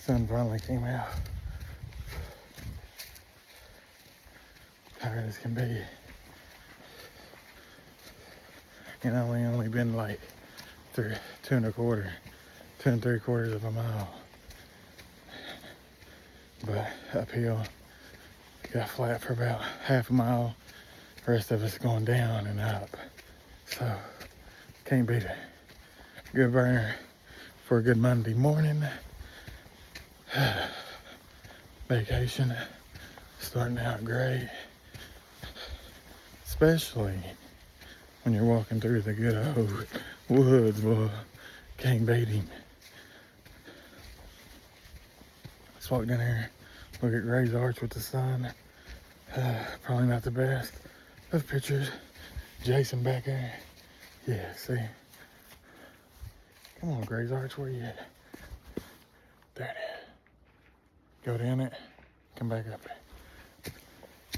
Sun finally came out. Tired as can be. You know, we only been like 2.25, 2 3/4 of a mile. But uphill, got flat for about half a mile. The rest of it's going down and up. So, can't beat it. Good burner for a good Monday morning. Vacation starting out great. Especially when you're walking through the good old woods, boy. Can't beat him. Let's walk down here, look at Gray's Arch with the sun. Probably not the best of pictures. Jason back there. Yeah, see. Come on, Gray's Arch, where you at? There it is. Go down it, come back up it.